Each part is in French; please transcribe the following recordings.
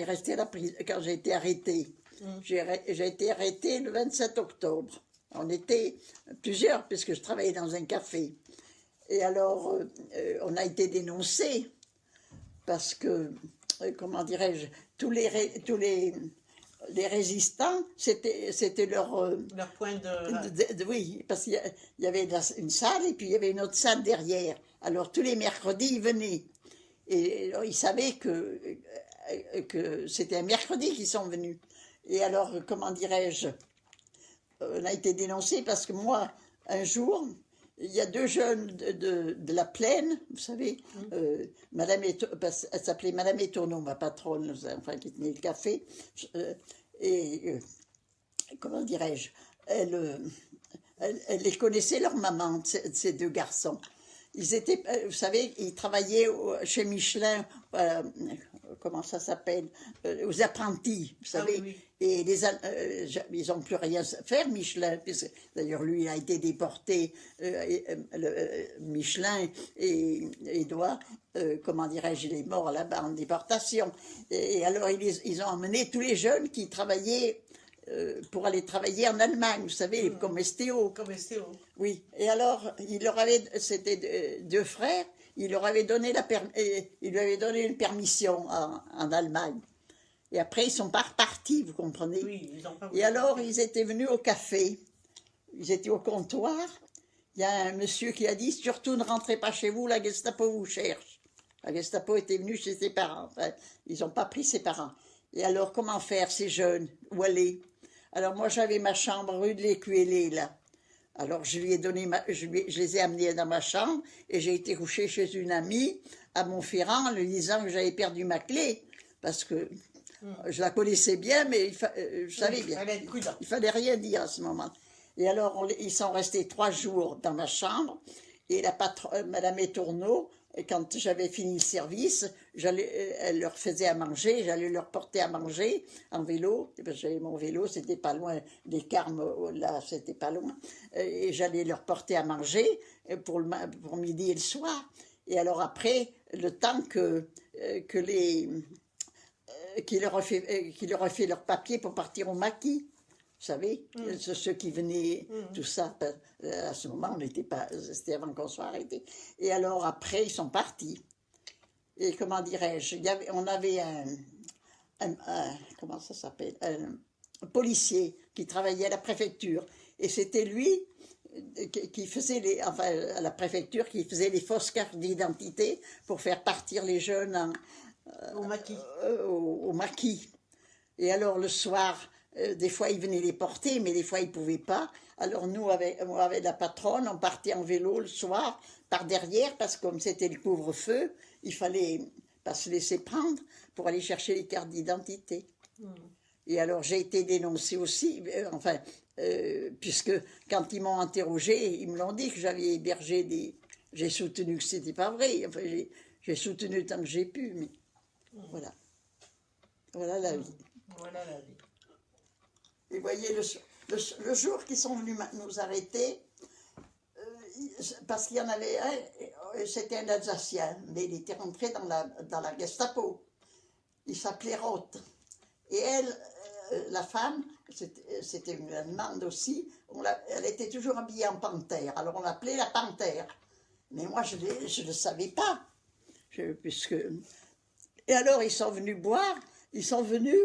resté à la prison quand j'ai été arrêtée. J'ai été arrêtée le 27 octobre. On était plusieurs, puisque je travaillais dans un café. Et alors, on a été dénoncés, parce que, comment dirais-je, tous les résistants, c'était leur point oui, parce qu'il y avait une salle, et puis il y avait une autre salle derrière. Alors, tous les mercredis, ils venaient. Et ils savaient que c'était un mercredi qu'ils sont venus. Et alors, comment dirais-je, on a été dénoncés parce que moi, un jour, il y a deux jeunes de la Plaine, vous savez, elle s'appelait Madame Étourneau, ma patronne, enfin, qui tenait le café, comment dirais-je, elle les connaissait, leur maman, ces deux garçons. Ils étaient, vous savez, ils travaillaient chez Michelin, comment ça s'appelle, aux apprentis, vous savez. Ah, oui. Et ils n'ont plus rien à faire, Michelin, puisque d'ailleurs lui il a été déporté, Michelin et Édouard, comment dirais-je, il est mort là-bas en déportation. Et alors ils ont emmené tous les jeunes qui travaillaient pour aller travailler en Allemagne, vous savez, comme STO. Comme STO. Oui, et alors, c'était deux frères, il lui avait donné une permission en Allemagne. Et après, ils sont pas repartis, vous comprenez? Oui, ils ont pas voulu. Et alors, ils étaient venus au café, ils étaient au comptoir, il y a un monsieur qui a dit, surtout ne rentrez pas chez vous, la Gestapo vous cherche. La Gestapo était venue chez ses parents, enfin, ils n'ont pas pris ses parents. Et alors, comment faire, ces jeunes? Où aller? Alors, moi, j'avais ma chambre rue de l'Écuélé, là. Alors, je lui ai donné je les ai amenés dans ma chambre et j'ai été coucher chez une amie à Montferrand en lui disant que j'avais perdu ma clé parce que je la connaissais bien, mais je savais bien. Il fallait rien dire à ce moment. Et alors, ils sont restés 3 jours dans ma chambre et Madame Étourneau, quand j'avais fini le service, elle leur faisait à manger, j'allais leur porter à manger en vélo, parce que j'avais mon vélo, c'était pas loin des Carmes, là c'était pas loin, et j'allais leur porter à manger pour midi et le soir. Et alors après, le temps qu'il leur a fait leur papier pour partir au maquis. Vous savez, ceux qui venaient, tout ça, à ce moment, on n'était pas, c'était avant qu'on soit arrêtés. Et alors après, ils sont partis. Et comment dirais-je, on avait comment ça s'appelle, un policier qui travaillait à la préfecture. Et c'était lui qui faisait à la préfecture, qui faisait les fausses cartes d'identité pour faire partir les jeunes au maquis. Au maquis. Et alors le soir, des fois, ils venaient les porter, mais des fois, ils ne pouvaient pas. Alors, moi, avec la patronne, on partait en vélo le soir, par derrière, parce que comme c'était le couvre-feu, il fallait pas se laisser prendre pour aller chercher les cartes d'identité. Et alors, j'ai été dénoncée aussi, puisque quand ils m'ont interrogée, ils me l'ont dit que j'avais hébergé des... J'ai soutenu que ce n'était pas vrai. Enfin, j'ai soutenu tant que j'ai pu, mais voilà. Voilà la vie. Voilà la vie. Et voyez, le jour qu'ils sont venus nous arrêter, parce qu'il y en avait un, c'était un Alsacien, mais il était rentré dans la Gestapo. Il s'appelait Roth. Et elle, la femme, c'était une Allemande aussi, elle était toujours habillée en panthère. Alors on l'appelait la panthère. Mais moi, je ne le savais pas. Puisque... Et alors, ils sont venus boire, ils sont venus...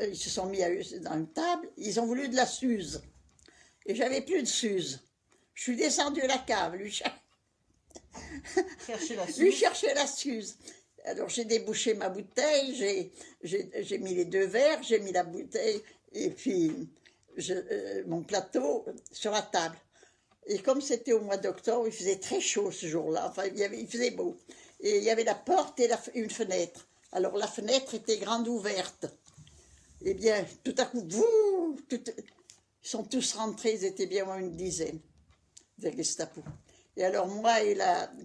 ils se sont mis dans une table, ils ont voulu de la Suze. Et j'avais plus de Suze. Je suis descendue à la cave, lui chercher la Suze. Alors j'ai débouché ma bouteille, j'ai mis les 2 verres, j'ai mis la bouteille et puis mon plateau sur la table. Et comme c'était au mois d'octobre, il faisait très chaud ce jour-là, enfin il faisait beau. Et il y avait la porte et une fenêtre. Alors la fenêtre était grande ouverte. Eh bien, tout à coup, ils sont tous rentrés, ils étaient bien une dizaine de Gestapo. Et alors moi,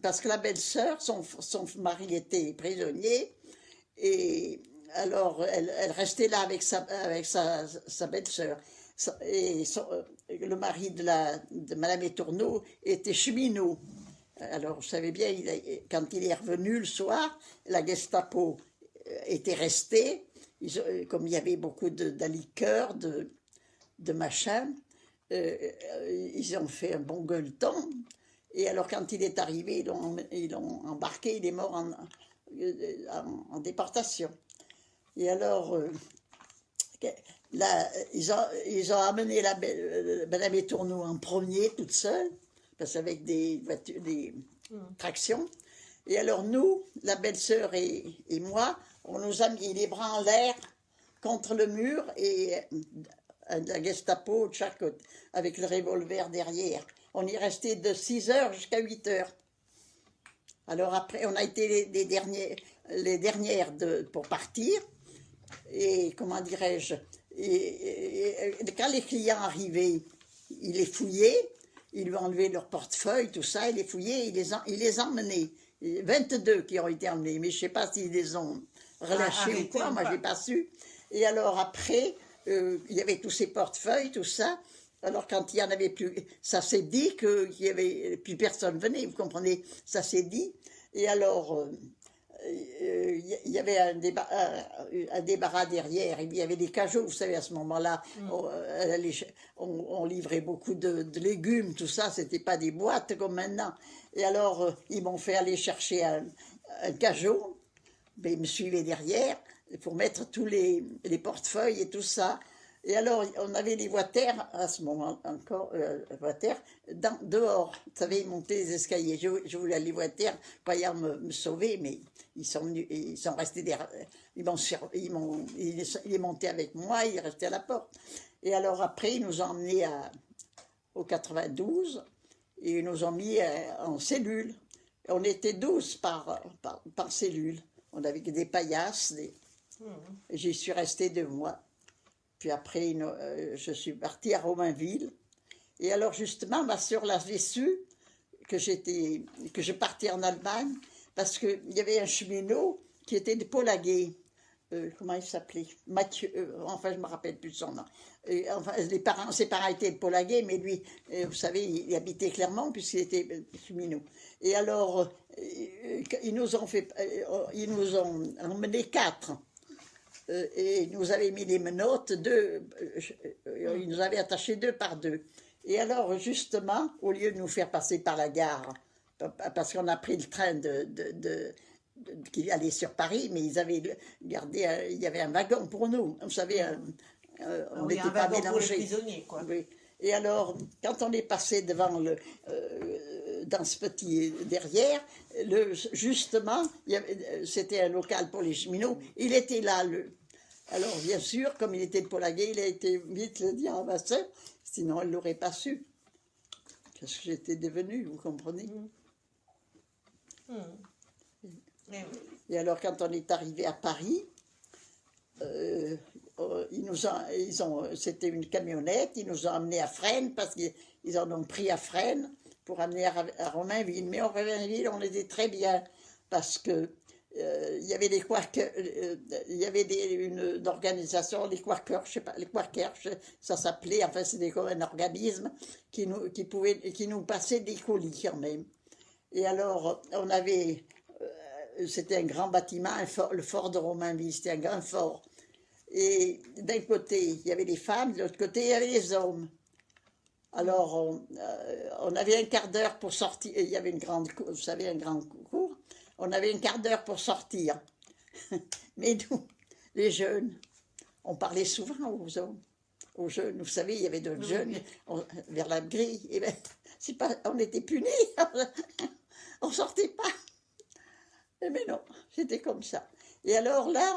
parce que la belle-sœur, son mari était prisonnier, et alors elle restait là avec sa belle-sœur. Et le mari de Madame Étourneau était cheminot. Alors, vous savez bien, quand il est revenu le soir, la Gestapo était restée. Comme il y avait beaucoup de liqueurs, de machins, ils ont fait un bon gueuleton. Et alors, quand il est arrivé, ils l'ont embarqué, il est mort en déportation. Et alors, là, ils ont amené Madame Étourneau en premier, toute seule, parce qu'avec des tractions. Et alors, nous, la belle-sœur et moi, on nous a mis les bras en l'air contre le mur et la Gestapo de chaque côté, avec le revolver derrière. On y est resté de 6 heures jusqu'à 8 heures. Alors après, on a été les dernières pour partir. Et comment dirais-je, quand les clients arrivaient, ils les fouillaient, ils lui enlevaient leur portefeuille, tout ça, ils les fouillaient, ils les emmenaient. 22 qui ont été emmenés, mais je ne sais pas s'ils les ont relâchés ou quoi, moi je n'ai pas su. Et alors après, il y avait tous ces portefeuilles, tout ça. Alors quand il n'y en avait plus, ça s'est dit qu'il n'y avait plus personne venait, vous comprenez, ça s'est dit. Et alors, il y avait un débarras derrière, il y avait des cajots, vous savez, à ce moment-là, on livrait beaucoup de légumes, tout ça, c'était pas des boîtes comme maintenant. Et alors, ils m'ont fait aller chercher un cajot, mais ils me suivaient derrière pour mettre tous les portefeuilles et tout ça. Et alors, on avait les voitères, à ce moment encore, dehors. Vous savez, ils montaient les escaliers. Je voulais aller les voitères, pas me sauver, mais ils sont restés derrière. Il est monté avec moi, il est resté à la porte. Et alors après, ils nous ont emmenés au 92, et ils nous ont mis en cellule. On était 12 par cellule. On avait des paillasses, et j'y suis restée 2 mois. Puis après, je suis partie à Romainville. Et alors, justement, ma sœur l'avait su que je partais en Allemagne parce qu'il y avait un cheminot qui était de Polaguet. Comment il s'appelait? Mathieu. Enfin, je ne me rappelle plus de son nom. Enfin, ses parents étaient de Polaguet, mais lui, vous savez, il habitait Clermont puisqu'il était cheminot. Et alors, ils nous ont emmené 4. Et ils nous avaient mis les menottes, ils nous avaient attachés 2 par 2. Et alors, justement, au lieu de nous faire passer par la gare, parce qu'on a pris le train qui allait sur Paris, mais ils avaient gardé, il y avait un wagon pour nous. Vous savez, on n'était pas mélangés. Quoi. Oui. Et alors, quand on est passé devant dans ce petit derrière, justement, c'était un local pour les cheminots, il était là. Alors, bien sûr, comme il était de Polaguet, il a été vite le dire à ma soeur, sinon elle ne l'aurait pas su. Qu'est-ce que j'étais devenue, vous comprenez? Et alors, quand on est arrivé à Paris, c'était une camionnette, ils nous ont amenés à Fresnes, parce qu'ils en ont pris à Fresnes pour amener à Romainville. Mais à Romainville, on était très bien, parce que il y avait des Quakers, il y avait une organisation, les Quakers, je sais pas, les Quakers, ça s'appelait, enfin c'était comme un organisme qui nous passait des colis quand même. Et alors, on avait, c'était un grand bâtiment, le fort de Romainville, c'était un grand fort. Et d'un côté, il y avait les femmes, de l'autre côté, il y avait les hommes. Alors, on avait un quart d'heure pour sortir, il y avait une grande cour, vous savez, un grand cours. On avait un quart d'heure pour sortir. Mais nous, les jeunes, on parlait souvent aux hommes, aux jeunes. Vous savez, il y avait d'autres jeunes vers la grille. Et ben, on était punis. On sortait pas. Mais non, c'était comme ça. Et alors là,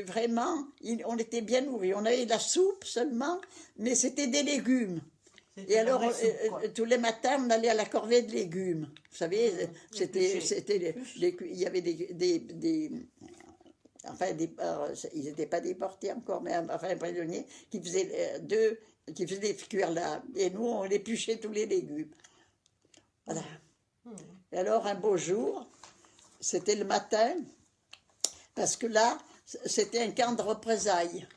vraiment, on était bien nourris. On avait de la soupe seulement, mais c'était des légumes. Et alors, tous les matins, on allait à la corvée de légumes. Vous savez, il y avait enfin, ils n'étaient pas déportés encore, mais enfin, prisonniers qui faisaient cuire là. Et nous, on épluchait tous les légumes. Voilà. Et alors, un beau jour, c'était le matin, parce que là, c'était un camp de représailles,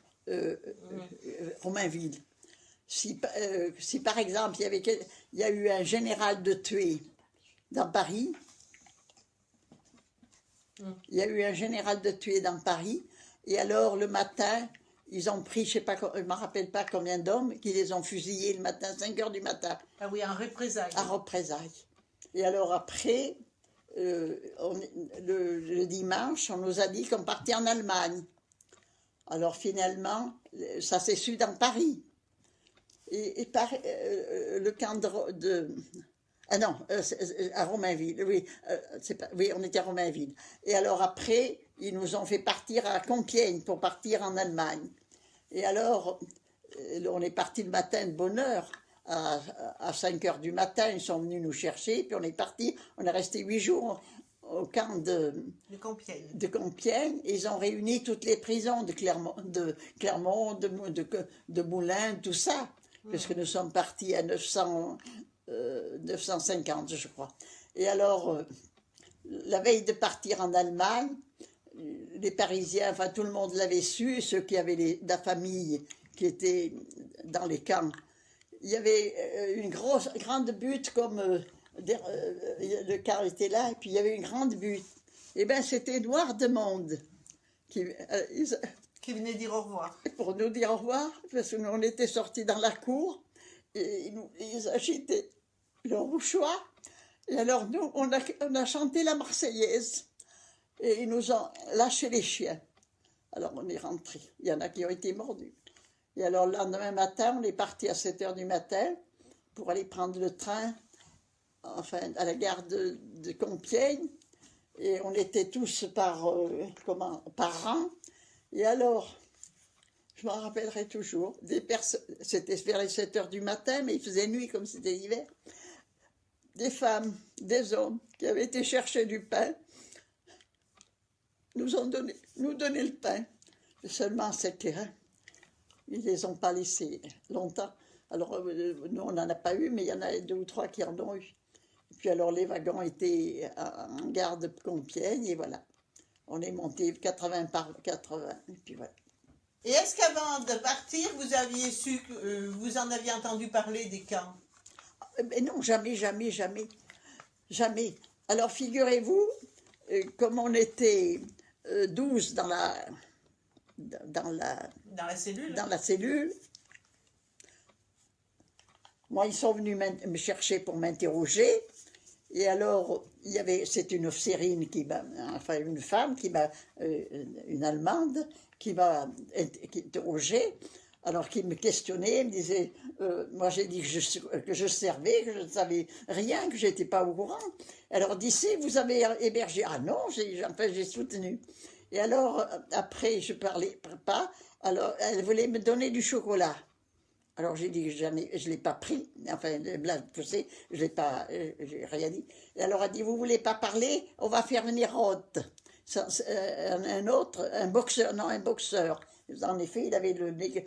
Romainville. Si par exemple, il y a eu un général de tué, dans Paris. Il y a eu un général de tué dans Paris. Et alors, le matin, ils ont pris, je sais pas, je ne me rappelle pas combien d'hommes, qui les ont fusillés le matin, 5 heures du matin. Ah oui, en représailles. À représailles. Et alors après, le dimanche, on nous a dit qu'on partait en Allemagne. Alors finalement, ça s'est su dans Paris. Et le camp de ah non, à Romainville, oui, oui, on était à Romainville. Et alors après, ils nous ont fait partir à Compiègne pour partir en Allemagne. Et alors, on est parti le matin de bonne heure. À 5 heures du matin, ils sont venus nous chercher, puis on est parti. On est resté 8 jours au camp de Compiègne. Et ils ont réuni toutes les prisons de Clermont, de Moulins, tout ça. Parce que nous sommes partis à 950, je crois. Et alors, la veille de partir en Allemagne, les Parisiens, enfin tout le monde l'avait su, ceux qui avaient la famille qui était dans les camps. Il y avait une grande butte comme le camp était là, et puis il y avait une grande butte. Eh bien, c'était noir de monde qui venait dire au revoir. Pour nous dire au revoir, parce que nous, on était sortis dans la cour, et ils agitaient leur mouchoir. Et alors, nous, on a chanté la Marseillaise. Et ils nous ont lâché les chiens. Alors, on est rentrés. Il y en a qui ont été mordus. Et alors, le lendemain matin, on est parti à 7 heures du matin pour aller prendre le train, enfin, à la gare de Compiègne. Et on était tous par rang. Et alors, je m'en rappellerai toujours, c'était vers les 7 heures du matin, mais il faisait nuit comme c'était l'hiver. Des femmes, des hommes qui avaient été chercher du pain, nous donné le pain. Seulement, c'était ils ne les ont pas laissés longtemps. Alors, nous, on n'en a pas eu, mais il y en a 2 ou 3 qui en ont eu. Et puis alors, les wagons étaient en gare de Compiègne, et voilà. On est monté 80 par 80, et puis voilà. Et est-ce qu'avant de partir, vous aviez su, vous en aviez entendu parler des camps? Mais non, jamais, jamais, jamais. Jamais. Alors, figurez-vous, comme on était 12 dans la cellule. Dans la cellule. Moi, ils sont venus me chercher pour m'interroger. Et alors, c'est une officérine enfin une femme une Allemande, qui m'a interrogée. Alors, qui me questionnait, me disait, moi j'ai dit que je servais, que je ne savais rien, que je n'étais pas au courant. Alors, d'ici, vous avez hébergé. Ah non, j'ai soutenu. Et alors, après, je parlais pas. Alors, elle voulait me donner du chocolat. Alors, j'ai dit que je ne l'ai pas pris. Enfin, vous savez, je n'ai pas, j'ai rien dit. Et alors, elle a dit, vous ne voulez pas parler? On va faire venir Roth. Un boxeur, non, un boxeur. En effet, il avait le nez,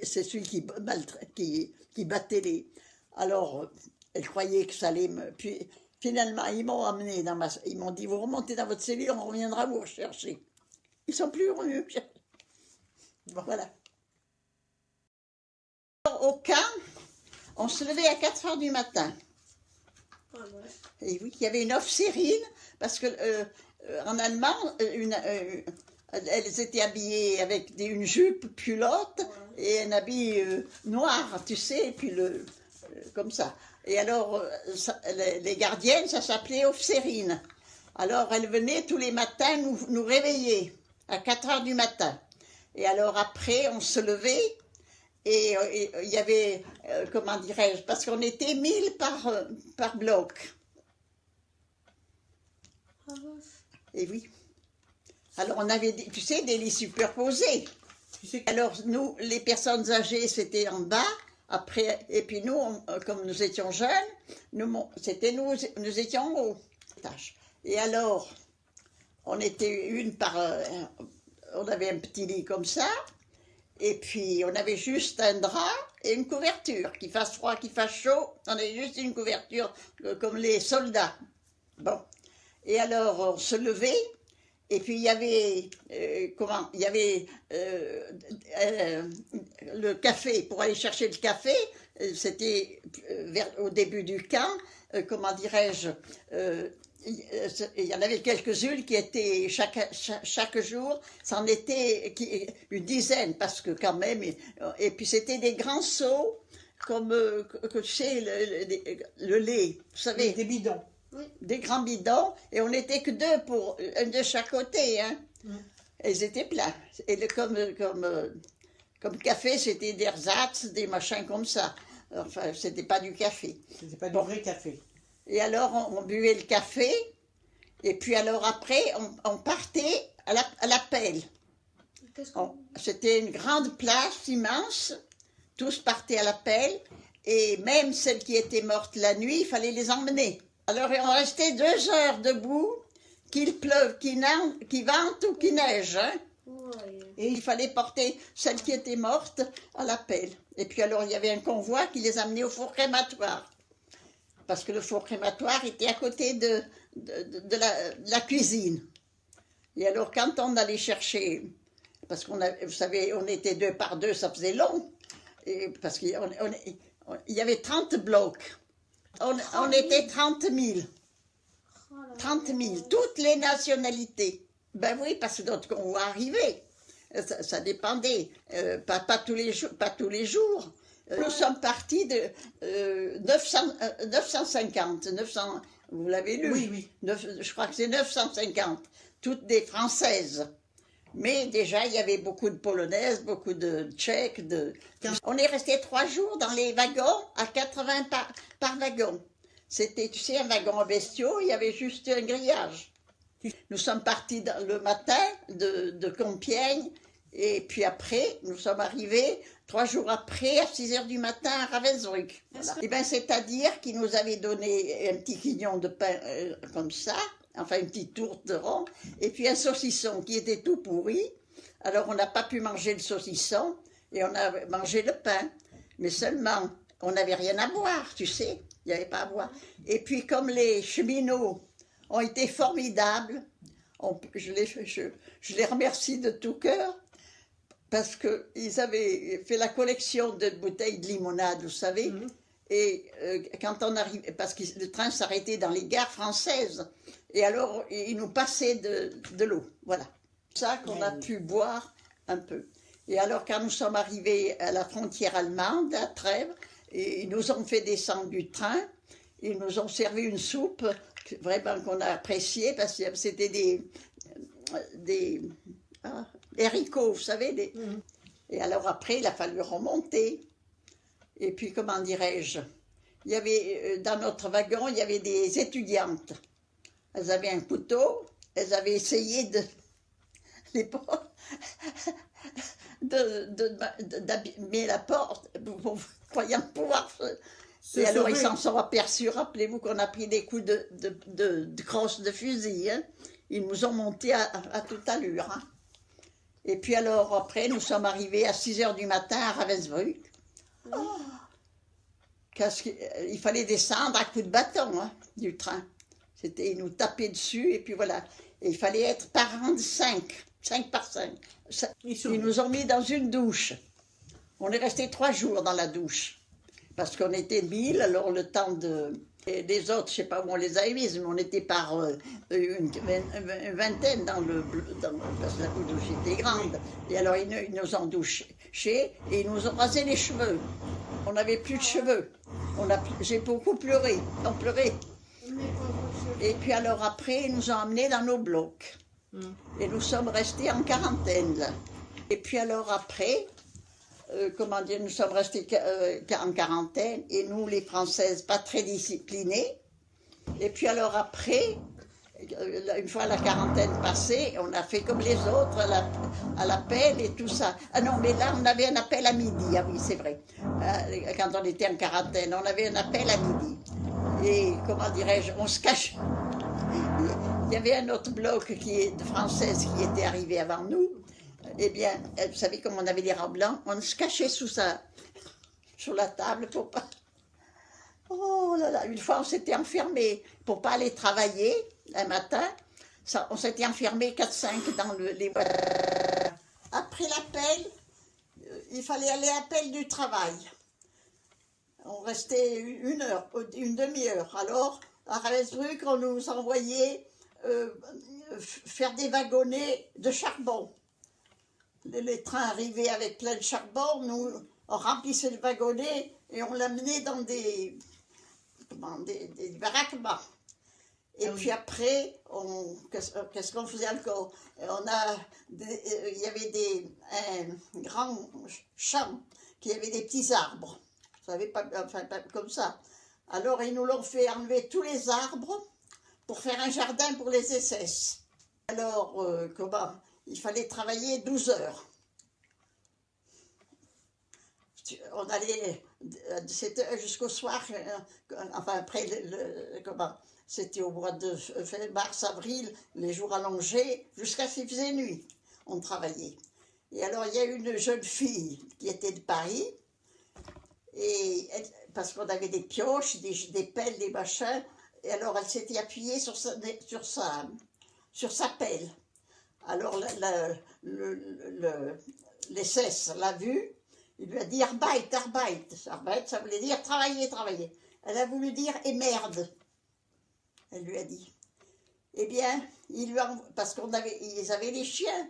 c'est celui qui battait les... Alors, elle croyait que ça allait me... Puis, finalement, ils m'ont amené ils m'ont dit, vous remontez dans votre cellule, on reviendra vous rechercher. Ils ne sont plus revenus me chercher. Bon, voilà. Au camp, on se levait à 4 heures du matin. Ah ouais. Et oui, il y avait une officérine, parce que en allemand, elles étaient habillées avec une jupe culotte et un habit noir, tu sais, et puis comme ça. Et alors, les gardiennes, ça s'appelait officérine. Alors, elles venaient tous les matins nous réveiller à 4 heures du matin. Et alors, après, on se levait et il y avait, comment dirais-je, parce qu'on était 1000 par bloc. Ah ouais. Et oui. Alors, on avait, tu sais, des lits superposés. Alors, nous, les personnes âgées, c'était en bas. Après, et puis nous, comme nous étions jeunes, nous étions en haut. Et alors, on était on avait un petit lit comme ça. Et puis, on avait juste un drap et une couverture. Qu'il fasse froid, qu'il fasse chaud, on avait juste une couverture comme les soldats. Bon. Et alors, on se levait. Et puis, il y avait, le café. Pour aller chercher le café, c'était au début du camp, comment dirais-je, il y en avait quelques-unes qui étaient chaque jour, c'en était une dizaine, parce que quand même, et puis c'était des grands seaux, comme que tu sais, le lait, vous savez. Des bidons. Des grands bidons, et on n'était que deux, un de chaque côté, hein. Et ils étaient pleins. Et comme café, c'était des ersatz, des machins comme ça. Enfin, c'était pas du café. C'était pas du vrai café. Et alors, on buvait le café, et puis alors après, on partait à la pelle. C'était une grande place immense, tous partaient à la pelle, et même celles qui étaient mortes la nuit, il fallait les emmener. Alors, on restait 2 heures debout, qu'il pleuve, qu'il vente ou qu'il neige, hein. Et il fallait porter celles qui étaient mortes à la pelle. Et puis alors, il y avait un convoi qui les amenait au four crématoire. Parce que le four crématoire était à côté de la cuisine. Et alors, quand on allait chercher, parce vous savez, on était 2 par 2, ça faisait long, et parce qu'il y avait 30 blocs. On était 30 000. 30 000, toutes les nationalités. Ben oui, parce que d'autres convois arrivaient. Ça dépendait. Pas tous les jours. Nous sommes partis de 950. Vous l'avez lu? Oui, oui. Je crois que c'est 950. Toutes des Françaises. Mais déjà, il y avait beaucoup de Polonaises, beaucoup de Tchèques. On est resté 3 jours dans les wagons, à 80 par wagon. C'était, tu sais, un wagon en bestiaux, il y avait juste un grillage. Nous sommes partis le matin de Compiègne, et puis après, nous sommes arrivés 3 jours après, à 6 heures du matin, à Ravensbrück. Voilà. Et bien, c'est-à-dire qu'ils nous avaient donné un petit quignon de pain comme ça, enfin une petite tourte de rond, et puis un saucisson qui était tout pourri. Alors, on n'a pas pu manger le saucisson, et on a mangé le pain. Mais seulement, on n'avait rien à boire, tu sais. Il n'y avait pas à boire. Et puis, comme les cheminots ont été formidables, je les remercie de tout cœur, parce qu'ils avaient fait la collection de bouteilles de limonade, vous savez. Et quand on arrivait, parce que le train s'arrêtait dans les gares françaises, et alors ils nous passaient de l'eau. Voilà. C'est ça qu'on a pu boire un peu. Et alors, quand nous sommes arrivés à la frontière allemande, à Trèbes, et ils nous ont fait descendre du train, ils nous ont servi une soupe, vraiment qu'on a appréciée, parce que c'était des haricots, vous savez. Et alors après, il a fallu remonter. Et puis, comment dirais-je, il y avait, dans notre wagon, il y avait des étudiantes. Elles avaient un couteau, elles avaient essayé d'abîmer la porte, croyant pouvoir et alors ils s'en sont aperçus. Rappelez-vous qu'on a pris des coups de crosse de fusil, hein. Ils nous ont montés à toute allure, hein. Et puis alors après nous sommes arrivés à 6 heures du matin à Ravensbrück. Il fallait descendre à coups de bâton, hein, du train. Ils nous tapaient dessus et puis voilà. Et il fallait être par rang de 5 par 5. Ils nous ont mis dans une douche. On est resté 3 jours dans la douche. Parce qu'on était 1000, alors le temps et les autres, je ne sais pas où on les a mis, mais on était par une vingtaine parce que la douche était grande. Et alors ils nous ont douchés et ils nous ont rasé les cheveux. On n'avait plus de cheveux. J'ai beaucoup pleuré. On pleurait. Et puis alors après, ils nous ont emmenés dans nos blocs. Et nous sommes restés en quarantaine, là. Et puis alors après, comment dire, nous sommes restés en quarantaine, et nous, les Françaises, pas très disciplinées. Et puis alors après, une fois la quarantaine passée, on a fait comme les autres, à l'appel et tout ça. Ah non, mais là, on avait un appel à midi, ah oui, c'est vrai. Quand on était en quarantaine, on avait un appel à midi. Et comment dirais-je, on se cache. Il y avait un autre bloc de Françaises qui était arrivé avant nous. Eh bien, vous savez, comme on avait des robes blancs, on se cachait sur la table pour pas... Oh là là, une fois on s'était enfermés pour pas aller travailler un matin. On s'était enfermés 4-5 dans les... Après l'appel, il fallait aller à l'appel du travail. On restait une heure, une demi-heure. Alors, à Ravensbrück, on nous envoyait faire des wagonnets de charbon. Les trains arrivaient avec plein de charbon, nous, on remplissait le wagonnet et on l'amenait dans des baraquements. Et puis après, qu'est-ce qu'on faisait encore? Il y avait un grand champ qui avait des petits arbres. Vous savez, pas comme ça. Alors, ils nous l'ont fait enlever tous les arbres pour faire un jardin pour les SS. Alors, il fallait travailler 12 heures. On allait de 7 heures jusqu'au soir, après, c'était au mois de mars, avril, les jours allongés, jusqu'à ce qu'il faisait nuit, on travaillait. Et alors, il y a une jeune fille qui était de Paris, parce qu'on avait des pioches, des pelles, des machins, et alors elle s'était appuyée sur sa pelle. Alors, l'SS l'a vue, il lui a dit Arbeit, Arbeit. Arbeit, ça voulait dire travailler, travailler. Elle a voulu dire et merde. Elle lui a dit. Eh bien, parce qu'ils avaient les chiens.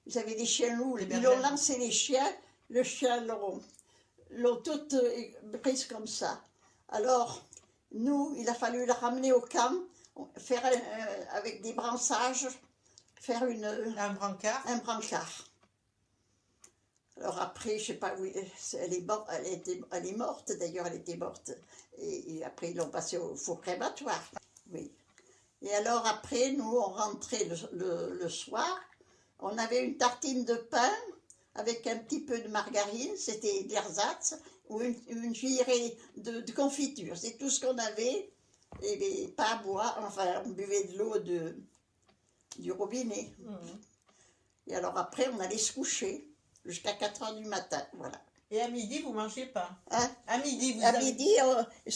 Ils avaient des chiens loups. Ils ont lancé les chiens. Le chien l'ont toutes prises comme ça. Alors, nous, il a fallu la ramener au camp, faire avec des branchages, faire un brancard. Alors après, je ne sais pas où elle est morte, d'ailleurs elle était morte. Et après ils l'ont passée au four crématoire. Oui. Et alors après, nous on rentrait le soir, on avait une tartine de pain avec un petit peu de margarine, c'était de l'ersatz, ou une cuillerée de confiture. C'est tout ce qu'on avait, et pas à boire, enfin on buvait de l'eau du robinet. Et alors après, on allait se coucher. Jusqu'à 4 heures du matin, voilà. Et à midi, vous ne mangez pas? Hein? À midi,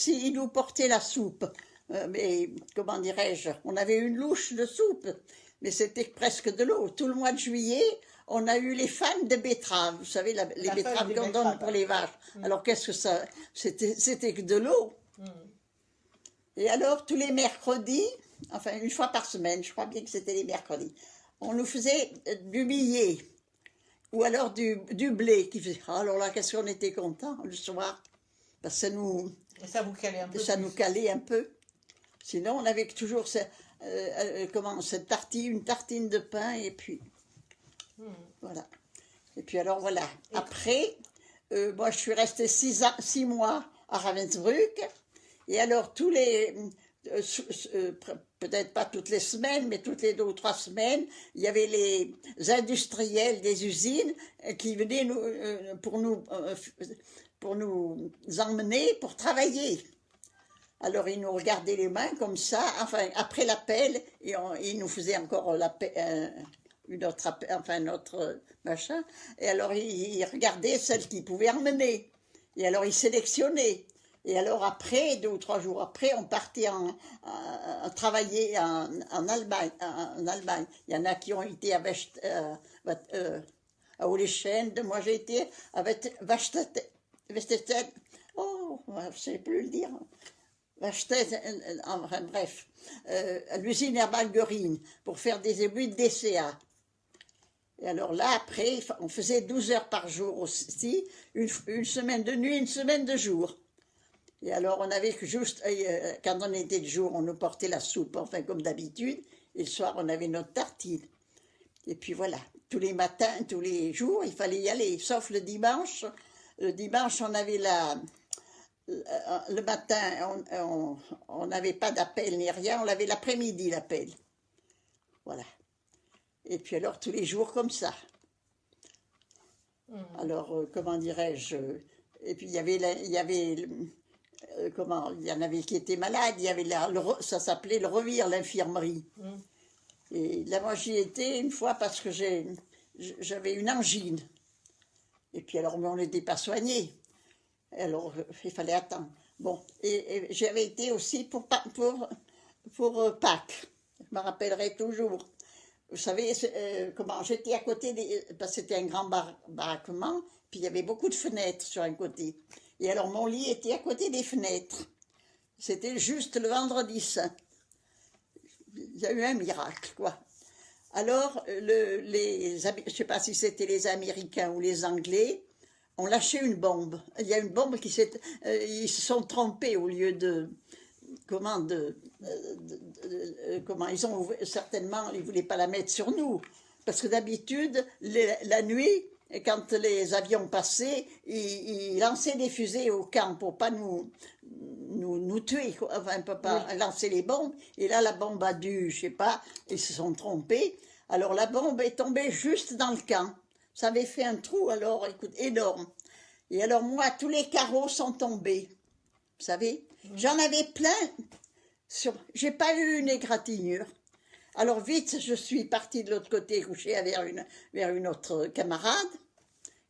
ils nous portaient la soupe. Mais, comment dirais-je, on avait une louche de soupe, mais c'était presque de l'eau. Tout le mois de juillet, on a eu les fans de betteraves. Vous savez, les betteraves qu'on donne pour les vaches. Alors, qu'est-ce que ça... C'était que de l'eau. Et alors, tous les mercredis, enfin, une fois par semaine, je crois bien que c'était les mercredis, on nous faisait du millet. Ou alors du blé qui faisait. Alors là, qu'est-ce qu'on était contents le soir. Parce que ça vous calait un peu. Ça nous calait un peu. Sinon, on avait toujours une tartine de pain et puis. Voilà. Et puis alors voilà. Après, moi je suis restée 6 mois à Ravensbrück. Et alors tous les. Peut-être pas toutes les semaines, mais toutes les 2 ou 3 semaines, il y avait les industriels des usines qui venaient pour nous emmener pour travailler. Alors ils nous regardaient les mains comme ça, enfin après l'appel, et ils nous faisaient encore notre machin, et alors ils regardaient celles qui pouvaient emmener, et alors ils sélectionnaient. Et alors après, 2 ou 3 jours après, on partait travailler en Allemagne. Il y en a qui ont été à Oleschende. Moi, j'ai été à Westetten. Oh, je ne sais plus le dire. Westetten, enfin bref. À l'usine Herbalgerine pour faire des ébouis de DCA. Et alors là, après, on faisait 12 heures par jour aussi. Une semaine de nuit, une semaine de jour. Et alors, on avait que juste, quand on était de jour, on nous portait la soupe, enfin comme d'habitude, et le soir, on avait notre tartine. Et puis voilà, tous les matins, tous les jours, il fallait y aller, sauf le dimanche. Le dimanche, on avait le matin, on n'avait pas d'appel ni rien, on avait l'après-midi, l'appel. Voilà. Et puis alors, tous les jours comme ça. Alors, comment dirais-je, et puis il y avait il y en avait qui étaient malades, il y avait ça s'appelait le Revire, l'infirmerie. Et là, moi, j'y étais une fois parce que j'avais une angine. Et puis alors, mais on n'était pas soignés. Alors, il fallait attendre. Bon, et j'avais été aussi pour Pâques. Je me rappellerai toujours. Vous savez, j'étais à côté, parce que c'était un grand baraquement, puis il y avait beaucoup de fenêtres sur un côté. Et alors, mon lit était à côté des fenêtres. C'était juste le vendredi saint. Il y a eu un miracle, quoi. Alors, je ne sais pas si c'était les Américains ou les Anglais, ont lâché une bombe. Il y a une bombe qui ils se sont trompés au lieu de... Comment ils ont certainement, ils ne voulaient pas la mettre sur nous. Parce que d'habitude, la nuit, quand les avions passaient, ils lançaient des fusées au camp pour pas nous tuer, quoi. Enfin, pour pas lancer les bombes. Et là, la bombe a dû, je sais pas, ils se sont trompés. Alors la bombe est tombée juste dans le camp. Ça avait fait un trou, alors, écoute, énorme. Et alors moi, tous les carreaux sont tombés. Vous savez, j'en avais plein. J'ai pas eu une égratignure. Alors vite, je suis partie de l'autre côté, coucher vers une autre camarade.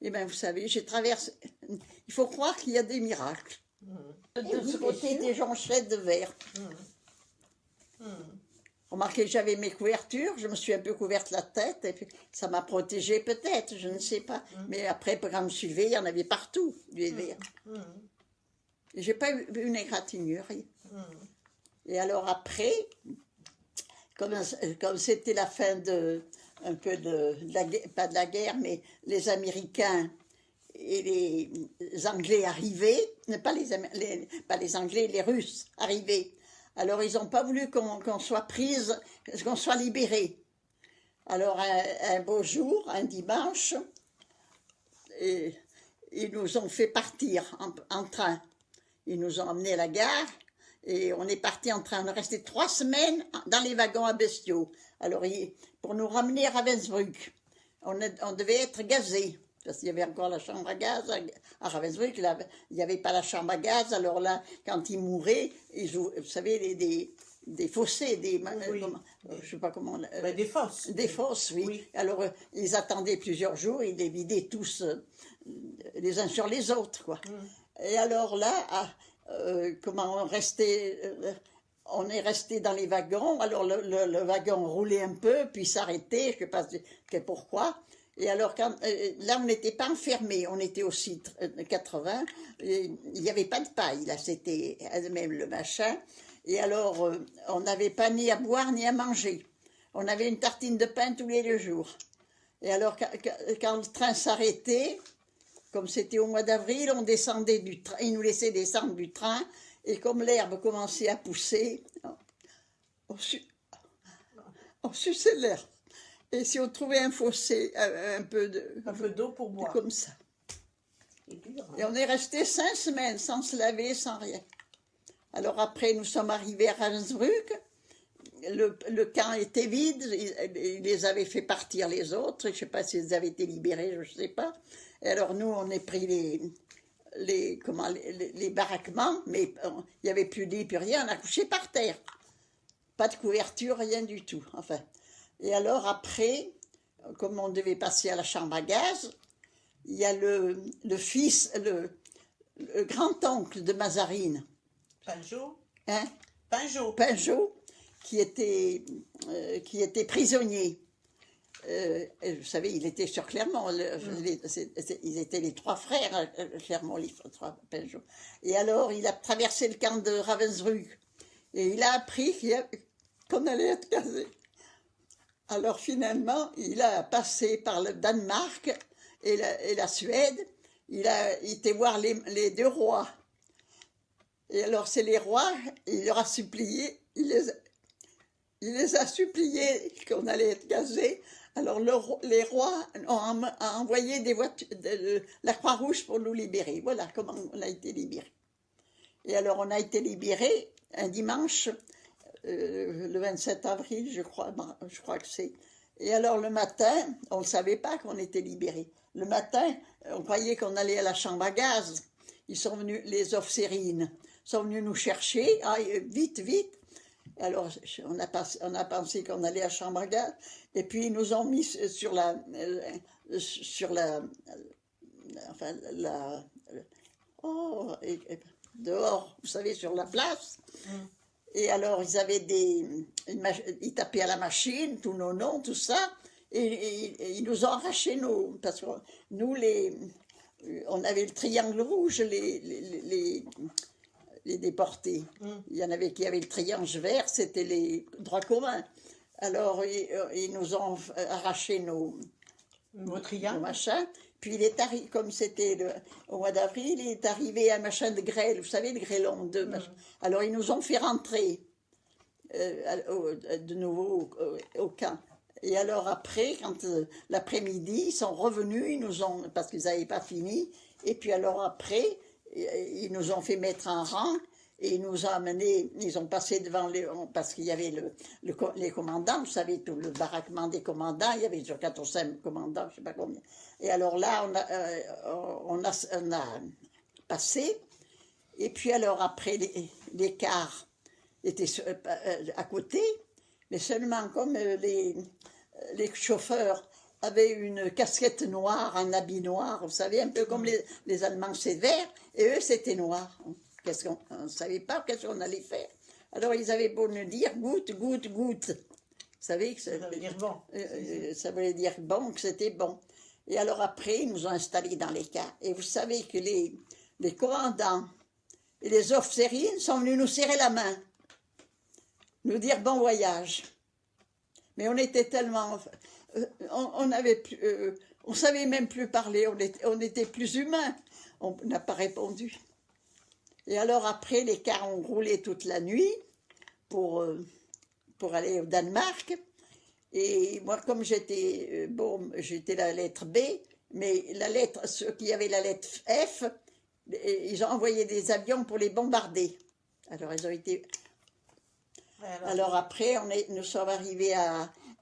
Et bien, vous savez, j'ai traversé... Il faut croire qu'il y a des miracles. De ce côté, des jonchettes de verre. Remarquez, j'avais mes couvertures, je me suis un peu couverte la tête, et puis ça m'a protégée peut-être, je ne sais pas. Mais après, quand je me suis levée, il y en avait partout, des verres. J'ai pas eu une égratignure. Et alors après, comme c'était la fin un peu de la guerre, pas de la guerre, mais les Américains et les Anglais arrivaient, pas les Anglais, les Russes arrivaient. Alors ils n'ont pas voulu qu'on soit prise, qu'on soit libérés. Alors un beau jour, un dimanche, ils nous ont fait partir en train. Ils nous ont emmenés à la gare. Et on est parti en train, on est resté 3 semaines dans les wagons à bestiaux. Alors, pour nous ramener à Ravensbrück, on devait être gazés, parce qu'il y avait encore la chambre à gaz à Ravensbrück, là, il n'y avait pas la chambre à gaz, alors là, quand ils mouraient, vous savez, des fossés, je sais pas comment... des fosses. Des fosses, oui. Alors, ils attendaient plusieurs jours, ils les vidaient tous les uns sur les autres, quoi. Et alors là... on est resté dans les wagons, alors le wagon roulait un peu, puis s'arrêtait, je ne sais pas pourquoi. Et alors, là, on n'était pas enfermés, on était aussi 80, il n'y avait pas de paille, là, c'était même le machin. Et alors, on n'avait pas ni à boire ni à manger. On avait une tartine de pain tous les 2 jours. Et alors, quand le train s'arrêtait, comme c'était au mois d'avril, on descendait du train, ils nous laissaient descendre du train, et comme l'herbe commençait à pousser, on suçait l'herbe. Et si on trouvait un fossé, un peu d'eau pour boire. Comme ça. Et on est resté 5 semaines sans se laver, sans rien. Alors après, nous sommes arrivés à Ravensbrück. Le camp était vide, ils les avaient fait partir les autres, je ne sais pas s'ils avaient été libérés, je ne sais pas. Et alors nous, on a pris les baraquements, mais il n'y avait plus de lit, plus rien, on a couché par terre. Pas de couverture, rien du tout, enfin. Et alors après, comme on devait passer à la chambre à gaz, il y a le fils, le grand-oncle de Mazarine. Pinjot. Hein? Pinjot. Qui était prisonnier. Vous savez, il était sur Clermont. Ils étaient les 3 frères, Clermont, les 3 Pinjot. Et alors, il a traversé le camp de Ravensbrück. Et il a appris qu'on allait être gazé. Alors, finalement, il a passé par le Danemark et la Suède. Il était voir les 2 rois. Et alors, c'est les rois, il leur a supplié, il les a suppliés qu'on allait être gazés. Alors les rois ont envoyé des voitures, la Croix-Rouge pour nous libérer. Voilà comment on a été libérés. Et alors on a été libérés un dimanche, le 27 avril, je crois que c'est. Et alors le matin, on ne savait pas qu'on était libérés. Le matin, on croyait qu'on allait à la chambre à gaz. Ils sont venus, les officérines sont venus nous chercher, vite, vite. Alors, on a pensé qu'on allait à la chambre à gaz, et puis ils nous ont mis dehors, vous savez, sur la place. Et alors, ils avaient ils tapaient à la machine, tous nos noms, tout ça, et ils nous ont arraché parce que nous, on avait le triangle rouge, les déportés. Il y en avait qui avaient le triangle vert, c'était les droits communs. Alors, ils nous ont arraché nos machins. Puis, il est arrivé, comme c'était au mois d'avril, il est arrivé un machin de grêle, vous savez, le grêlon. Alors, ils nous ont fait rentrer de nouveau au camp. Et alors, après, quand l'après-midi, ils sont revenus, ils nous ont, parce qu'ils n'avaient pas fini. Et puis, alors, après, ils nous ont fait mettre en rang. Et ils nous ont amenés, ils ont passé devant parce qu'il y avait les commandants, vous savez, tout le baraquement des commandants, il y avait sur 4 ou 5 commandants, je ne sais pas combien. Et alors là, on a passé, et puis alors après, les cars étaient à côté, mais seulement comme les chauffeurs avaient une casquette noire, un habit noir, vous savez, un peu comme les Allemands, c'est vert, et eux, c'était noir. On ne savait pas qu'est-ce qu'on allait faire. Alors, ils avaient beau nous dire goûte, goûte, goûte. Vous savez que ça veut dire bon. Ça voulait dire bon, que c'était bon. Et alors, après, ils nous ont installés dans les cars. Et vous savez que les commandants et les officiers sont venus nous serrer la main, nous dire bon voyage. Mais on était tellement... on savait même plus parler, on était plus humains. On n'a pas répondu. Et alors après, les cars ont roulé toute la nuit pour aller au Danemark. Et moi, comme j'étais la lettre B, mais ceux qui avaient la lettre F, ils ont envoyé des avions pour les bombarder. Alors ils ont été... Alors après, nous sommes arrivés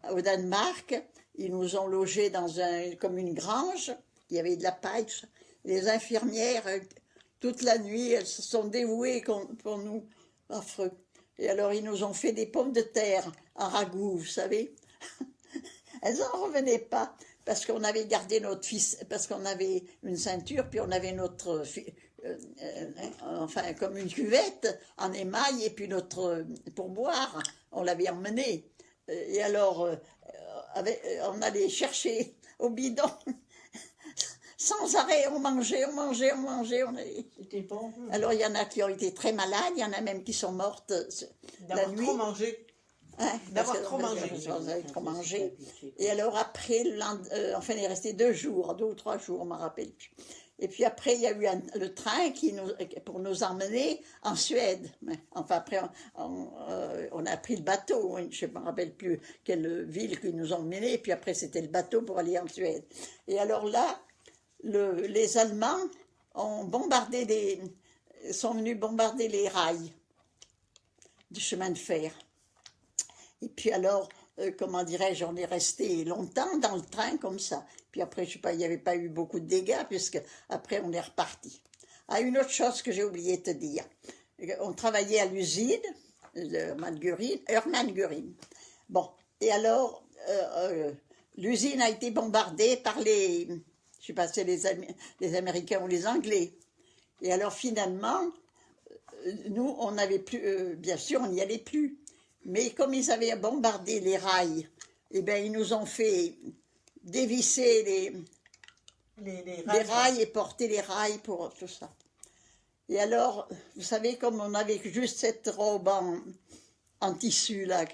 au Danemark. Ils nous ont logés comme une grange. Il y avait de la paille, tout ça. Les infirmières... Toute la nuit, elles se sont dévouées pour nous, affreux. Et alors, ils nous ont fait des pommes de terre en ragoût, vous savez. Elles n'en revenaient pas, parce qu'on avait gardé notre fils, parce qu'on avait une ceinture, puis on avait notre, enfin, comme une cuvette en émail, et puis pour boire, on l'avait emmené. Et alors, on allait chercher au bidon. Sans arrêt, on mangeait. C'était bon. Alors, il y en a qui ont été très malades, il y en a même qui sont mortes la nuit. Trop mangé. Hein, D'avoir trop mangé. On avait trop mangé. Et alors, après, enfin, il est resté 2 ou 3 jours, on ne m'en rappelle plus. Et puis après, il y a eu le train pour nous emmener en Suède. Enfin, après, on a pris le bateau. Je ne me rappelle plus quelle ville qu'ils nous ont menés. Et puis après, c'était le bateau pour aller en Suède. Et alors là, les Allemands sont venus bombarder les rails du chemin de fer. Et puis alors, comment dirais-je, on est resté longtemps dans le train comme ça. Puis après, je sais pas, il n'y avait pas eu beaucoup de dégâts, puisque après on est reparti. Ah, une autre chose que j'ai oublié de te dire. On travaillait à l'usine, Hermann Göring. Bon, et alors, l'usine a été bombardée par je ne sais pas si c'est les Américains ou les Anglais. Et alors finalement, nous, on n'avait plus, bien sûr, on n'y allait plus. Mais comme ils avaient bombardé les rails, eh bien, ils nous ont fait dévisser les rails et porter les rails pour tout ça. Et alors, vous savez, comme on avait juste cette robe en tissu, là,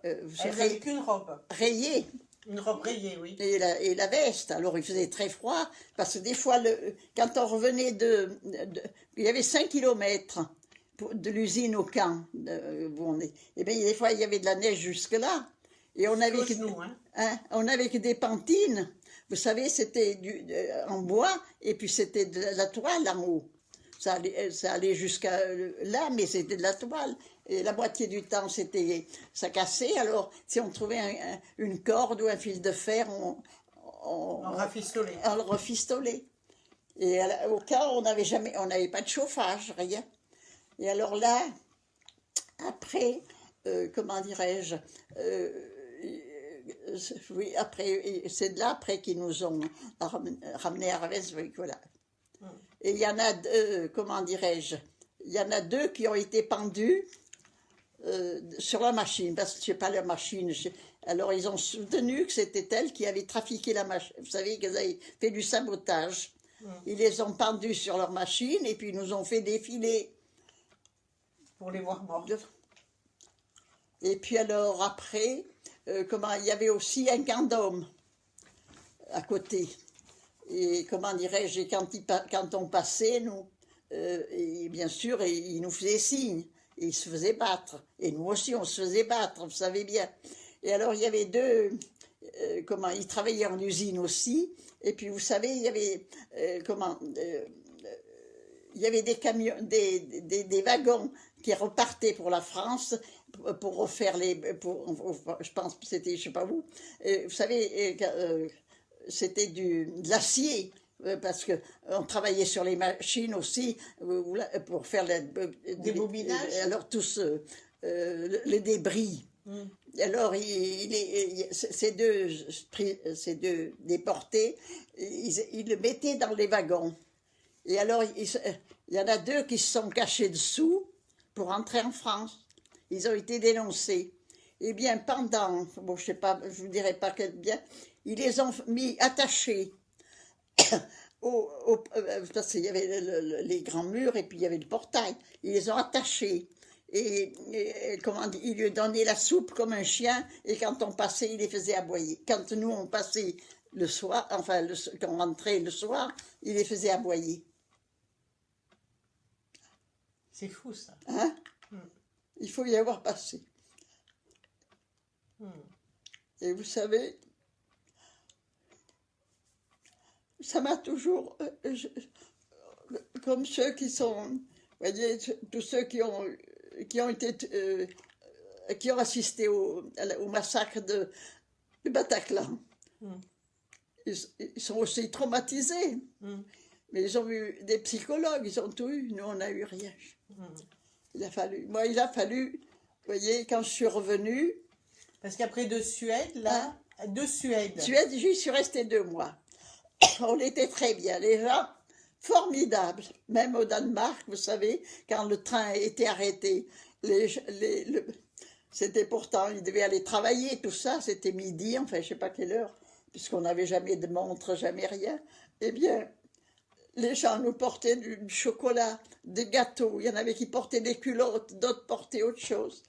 vous n'avez qu'une robe. Rayée. Une robe rayée, oui. Et la veste. Alors, il faisait très froid, parce que des fois, quand on revenait il y avait 5 kilomètres de l'usine au camp où on est. Et bien, des fois, il y avait de la neige jusque-là. Et on avait on avait que des pantines. Vous savez, c'était en bois, et puis c'était de la toile en haut. Ça allait jusqu'à là, mais c'était de la toile. Et la moitié du temps, ça cassait. Alors, si on trouvait une corde ou un fil de fer, on le rafistolait. Et au cas, on n'avait pas de chauffage, rien. Et alors là, après, comment dirais-je, oui, après, c'est de là après qu'ils nous ont ramenés à Ravensbrück, voilà. Et il y en a comment dirais-je, il y en a 2 qui ont été pendus sur la machine, parce que je ne sais pas la machine. Alors ils ont soutenu que c'était elle qui avait trafiqué la machine. Vous savez qu'ils avaient fait du sabotage. Ils les ont pendus sur leur machine et puis ils nous ont fait défiler. Pour les voir morts. Et puis alors après, il y avait aussi un camp d'hommes à côté. Et comment dirais-je, quand on passait, nous, et bien sûr, ils nous faisaient signe. Et ils se faisaient battre. Et nous aussi, on se faisait battre, vous savez bien. Et alors, il y avait ils travaillaient en usine aussi. Et puis, vous savez, il y avait, il y avait des camions, des wagons qui repartaient pour la France pour refaire je pense que c'était, je sais pas où. Vous savez, c'était de l'acier. Parce qu'on travaillait sur les machines aussi pour faire des bobinages. Alors tous les débris. Alors ces deux déportés, ils le mettaient dans les wagons. Et alors il y en a deux qui se sont cachés dessous pour entrer en France. Ils ont été dénoncés. Eh bien pendant, bon je sais pas, je vous dirai pas quel bien, ils les ont mis attachés. Parce qu'il y avait les grands murs et puis il y avait le portail. Ils les ont attachés. Et ils lui donnaient la soupe comme un chien. Et quand on passait, il les faisait aboyer. Quand nous, on passait le soir, quand on rentrait le soir, il les faisait aboyer. C'est fou, ça. Hein? Il faut y avoir passé. Et vous savez, ça m'a toujours, comme ceux qui sont, vous voyez, tous ceux qui ont assisté au massacre de Bataclan. Ils sont aussi traumatisés. Mais ils ont eu des psychologues, ils ont tout eu. Nous, on n'a eu rien. Il a fallu, vous voyez, quand je suis revenue. Parce qu'après de Suède, là, de Suède. Suède, j'y suis restée 2 mois. On était très bien, les gens formidables, même au Danemark, vous savez, quand le train était arrêté, c'était pourtant, ils devaient aller travailler, tout ça, c'était midi, enfin je sais pas quelle heure, puisqu'on n'avait jamais de montre, jamais rien. Eh bien, les gens nous portaient du chocolat, des gâteaux, il y en avait qui portaient des culottes, d'autres portaient autre chose.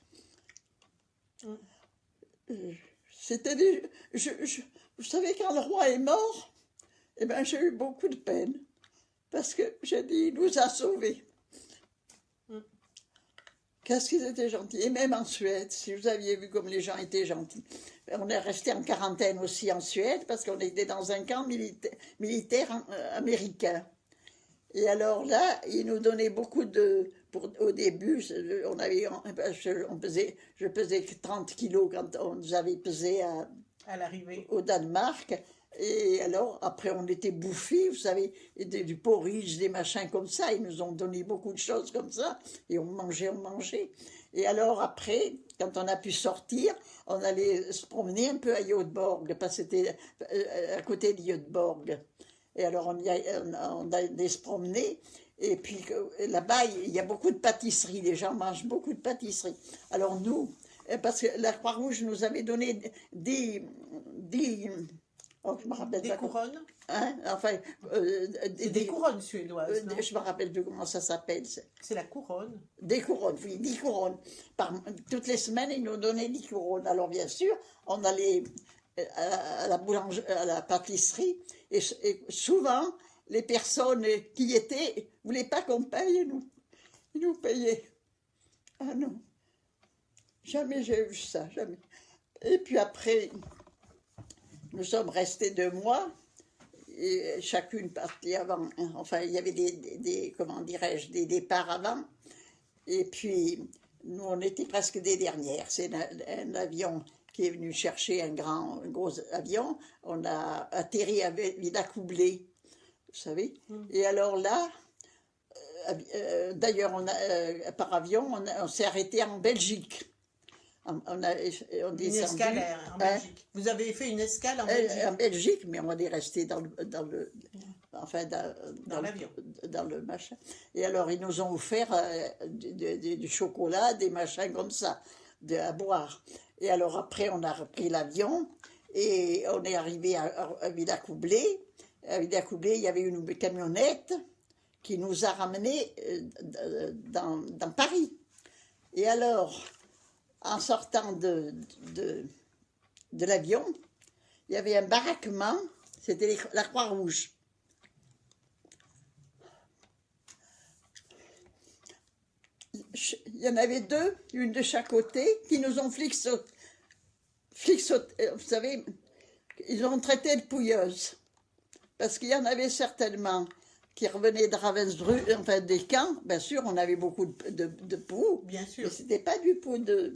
C'était vous savez, quand le roi est mort, eh bien, j'ai eu beaucoup de peine, parce que j'ai dit, il nous a sauvés. Qu'est-ce qu'ils étaient gentils. Et même en Suède, si vous aviez vu comme les gens étaient gentils. On est resté en quarantaine aussi en Suède, parce qu'on était dans un camp militaire américain. Et alors là, ils nous donnaient beaucoup au début, je pesais 30 kilos quand on nous avait pesé à l'arrivée au Danemark. Et alors, après, on était bouffés, vous savez, du porridge, des machins comme ça. Ils nous ont donné beaucoup de choses comme ça. Et on mangeait. Et alors, après, quand on a pu sortir, on allait se promener un peu à Göteborg, parce que c'était à côté de Göteborg. Et alors, on allait se promener. Et puis, là-bas, il y a beaucoup de pâtisseries. Les gens mangent beaucoup de pâtisseries. Alors, nous, parce que la Croix-Rouge nous avait donné oh, je me rappelle des couronnes. Hein? Enfin, des couronnes suédoises. Non, je me rappelle plus comment ça s'appelle. C'est la couronne. Des couronnes, oui, 10 couronnes. Toutes les semaines, ils nous donnaient 10 couronnes. Alors, bien sûr, on allait à la pâtisserie, et souvent, les personnes qui y étaient ne voulaient pas qu'on paye, ils nous payaient. Ah non, jamais j'ai vu ça, jamais. Et puis après, nous sommes restés 2 mois, et chacune partie avant. Enfin, il y avait comment dirais-je, des départs avant. Et puis, nous, on était presque des dernières. C'est un avion qui est venu chercher un gros avion. On a atterri à Villacoublay, vous savez. Et alors là, d'ailleurs, par avion, on s'est arrêté en Belgique. Une escale en Belgique. Vous avez fait une escale en Belgique? En Belgique, mais on est resté dans l'avion. Dans le machin. Et alors, ils nous ont offert du chocolat, des machins comme ça, à boire. Et alors, après, on a repris l'avion et on est arrivé à Villacoublay. à Villacoublay, il y avait une camionnette qui nous a ramenés dans Paris. Et alors, en sortant de l'avion, il y avait un baraquement, c'était la Croix-Rouge. Il y en avait deux, une de chaque côté, qui nous ont flixoté, vous savez, ils ont traité de pouilleuses. Parce qu'il y en avait certainement qui revenaient de Ravensbrück, enfin des camps. Bien sûr, on avait beaucoup de poux. Bien sûr. Mais ce n'était pas du poux de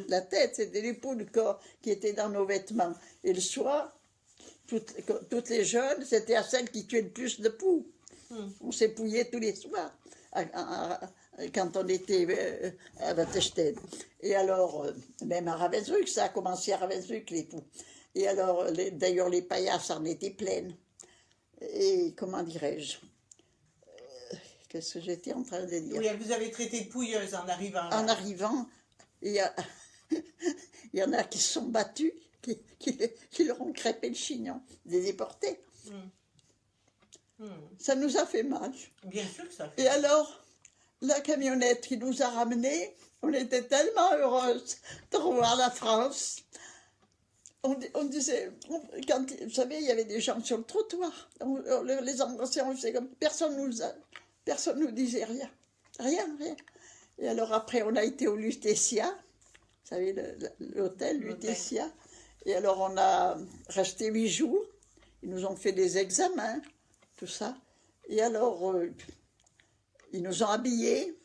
la tête, c'était du poux du corps qui était dans nos vêtements. Et le soir, toutes les jeunes, c'était à celles qui tuaient le plus de poux. On s'épouillait tous les soirs quand on était à Wattestedt. Et alors, même à Ravensbrück, ça a commencé à Ravensbrück, les poux. Et alors, d'ailleurs, les paillasses en étaient pleines. Et comment dirais-je, qu'est-ce que j'étais en train de dire? Oui, vous avez traité de pouilleuse en arrivant là. En arrivant, il y en a qui se sont battus, qui leur ont crêpé le chignon, des déportés. Ça nous a fait mal. Bien sûr que ça fait. Et alors, la camionnette qui nous a ramenés, on était tellement heureuses de revoir la France. On disait, quand, vous savez, il y avait des gens sur le trottoir, on les embrassait, on faisait comme, personne nous disait rien, rien. Et alors après, on a été au Lutetia, vous savez, l'hôtel Lutetia, et alors on a resté 8 jours, ils nous ont fait des examens, tout ça, et alors ils nous ont habillés.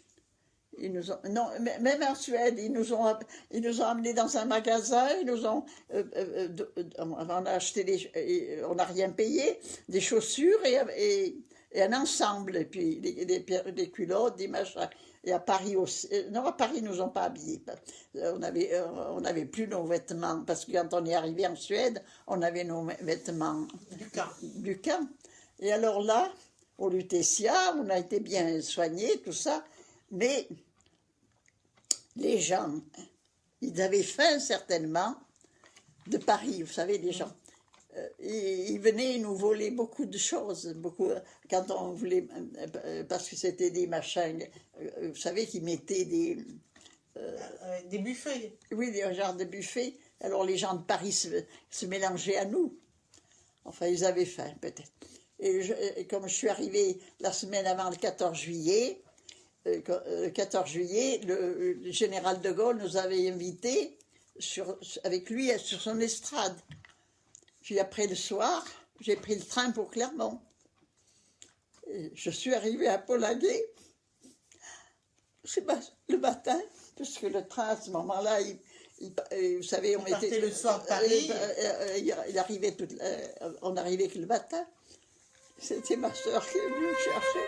Non, même en Suède, ils nous ont amenés dans un magasin, on a acheté on n'a rien payé, des chaussures et un ensemble, et puis des culottes, des machins. Et à Paris aussi, non, à Paris, ils nous ont pas habillés. On n'avait plus nos vêtements, parce que quand on est arrivé en Suède, on avait nos vêtements du camp. Et alors là, au Lutetia, on a été bien soignés, tout ça, mais les gens, ils avaient faim certainement de Paris, vous savez, les gens. Ils venaient nous voler beaucoup de choses, quand on voulait, parce que c'était des machins, vous savez, qui mettaient des buffets. Oui, des genres de buffets. Alors les gens de Paris se mélangeaient à nous. Enfin, ils avaient faim, peut-être. Et comme je suis arrivée la semaine avant le 14 juillet, le 14 juillet, le général de Gaulle nous avait invités avec lui sur son estrade. Puis après le soir, j'ai pris le train pour Clermont. Et je suis arrivée à Polaguet le matin, puisque le train à ce moment-là, vous savez, on était le soir de Paris. On arrivait que le matin. C'était ma soeur qui est venue me chercher.